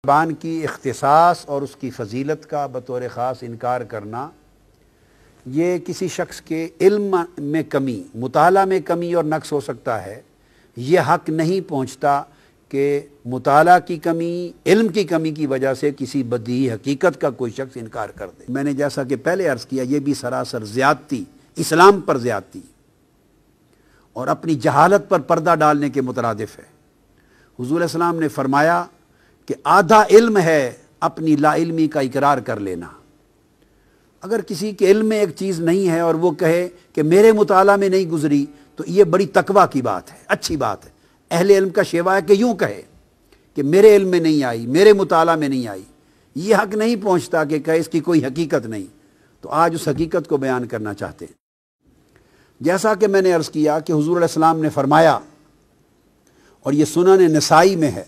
شعبان کی اختصاص اور اس کی فضیلت کا بطور خاص انکار کرنا یہ کسی شخص کے علم میں کمی، مطالعہ میں کمی اور نقص ہو سکتا ہے۔ یہ حق نہیں پہنچتا کہ مطالعہ کی کمی، علم کی کمی کی وجہ سے کسی بدیہی حقیقت کا کوئی شخص انکار کر دے۔ میں نے جیسا کہ پہلے عرض کیا، یہ بھی سراسر زیادتی، اسلام پر زیادتی اور اپنی جہالت پر پردہ ڈالنے کے مترادف ہے۔ حضور علیہ السلام نے فرمایا کہ آدھا علم ہے اپنی لا علمی کا اقرار کر لینا۔ اگر کسی کے علم میں ایک چیز نہیں ہے اور وہ کہے کہ میرے مطالعہ میں نہیں گزری، تو یہ بڑی تقویٰ کی بات ہے، اچھی بات ہے۔ اہل علم کا شیوا ہے کہ یوں کہے کہ میرے علم میں نہیں آئی، میرے مطالعہ میں نہیں آئی۔ یہ حق نہیں پہنچتا کہ کہے اس کی کوئی حقیقت نہیں۔ تو آج اس حقیقت کو بیان کرنا چاہتے ہیں۔ جیسا کہ میں نے عرض کیا کہ حضور علیہ السلام نے فرمایا، اور یہ سنن نسائی میں ہے،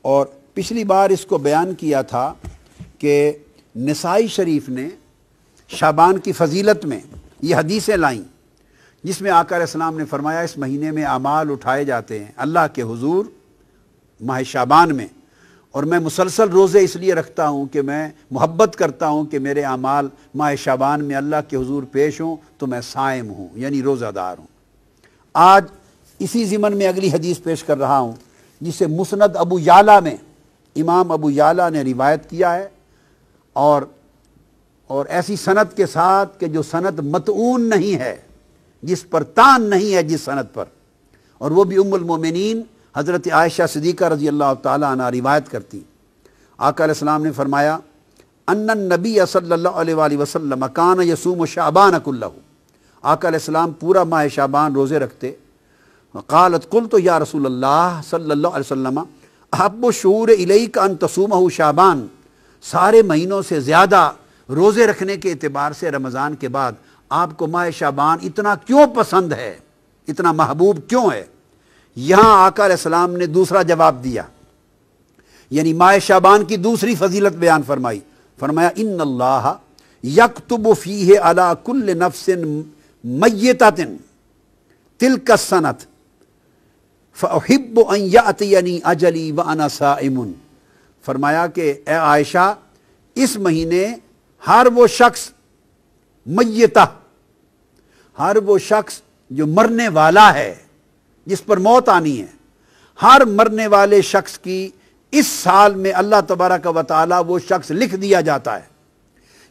اور پچھلی بار اس کو بیان کیا تھا کہ نسائی شریف نے شعبان کی فضیلت میں یہ حدیثیں لائیں جس میں آقا علیہ السلام نے فرمایا اس مہینے میں اعمال اٹھائے جاتے ہیں اللہ کے حضور ماہ شعبان میں، اور میں مسلسل روزے اس لیے رکھتا ہوں کہ میں محبت کرتا ہوں کہ میرے اعمال ماہ شعبان میں اللہ کے حضور پیش ہوں تو میں صائم ہوں، یعنی روزہ دار ہوں۔ آج اسی ضمن میں اگلی حدیث پیش کر رہا ہوں جسے مسند ابو یعلا میں امام ابو یعلا نے روایت کیا ہے، اور ایسی سند کے ساتھ کہ جو سند متعون نہیں ہے، جس پر تان نہیں ہے جس سند پر، اور وہ بھی ام المومنین حضرت عائشہ صدیقہ رضی اللہ تعالی عنہ روایت کرتی۔ آقا علیہ السلام نے فرمایا ان النبی صلی اللہ علیہ وآلہ وسلم کان یصوم شعبان کلہ، آقا علیہ السلام پورا ماہ شعبان روزے رکھتے۔ قالت قلت یا رسول اللہ صلی اللہ علیہ وسلم احب الشہور الیک ان تصومہ شعبان، سارے مہینوں سے زیادہ روزے رکھنے کے اعتبار سے رمضان کے بعد آپ کو ماہ شعبان اتنا کیوں پسند ہے، اتنا محبوب کیوں ہے؟ یہاں آقا علیہ السلام نے دوسرا جواب دیا، یعنی ماہ شعبان کی دوسری فضیلت بیان فرمائی۔ فرمایا ان اللہ یکتب فیہ علی کل نفس میتۃ تلک السنۃ فاحب ان یاتینی اجلی وانا صائم۔ فرمایا کہ اے عائشہ، اس مہینے ہر وہ شخص میتہ، ہر وہ شخص جو مرنے والا ہے، جس پر موت آنی ہے، ہر مرنے والے شخص کی اس سال میں اللہ تبارک و تعالی وہ شخص لکھ دیا جاتا ہے۔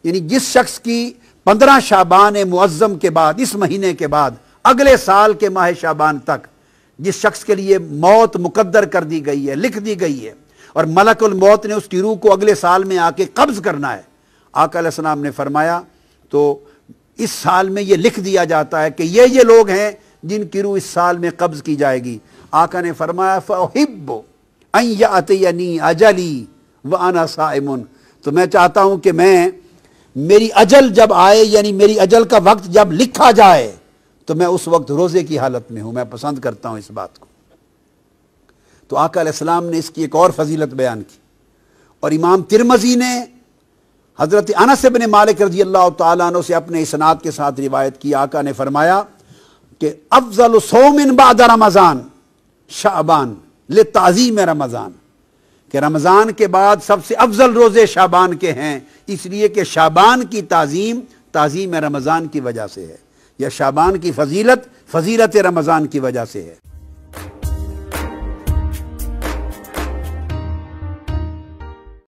یعنی جس شخص کی 15 شعبان معظم کے بعد، اس مہینے کے بعد اگلے سال کے ماہ شعبان تک جس شخص کے لیے موت مقدر کر دی گئی ہے، لکھ دی گئی ہے، اور ملک الموت نے اس کی روح کو اگلے سال میں آ کے قبض کرنا ہے، آقا علیہ السلام نے فرمایا تو اس سال میں یہ لکھ دیا جاتا ہے کہ یہ لوگ ہیں جن کی روح اس سال میں قبض کی جائے گی۔ آقا نے فرمایا فأحب ان یأتینی اجلی وانا صائم، تو میں چاہتا ہوں کہ میری اجل جب آئے، یعنی میری اجل کا وقت جب لکھا جائے تو میں اس وقت روزے کی حالت میں ہوں، میں پسند کرتا ہوں اس بات کو۔ تو آقا علیہ السلام نے اس کی ایک اور فضیلت بیان کی، اور امام ترمذی نے حضرت انس بن مالک رضی اللہ تعالیٰ عنہ سے اپنے اسناد کے ساتھ روایت کی۔ آقا نے فرمایا کہ افضل صوم بعد رمضان شعبان لتعظیم رمضان، کہ رمضان کے بعد سب سے افضل روزے شعبان کے ہیں، اس لیے کہ شعبان کی تعظیم رمضان کی وجہ سے ہے، یا شعبان کی فضیلت رمضان کی وجہ سے ہے۔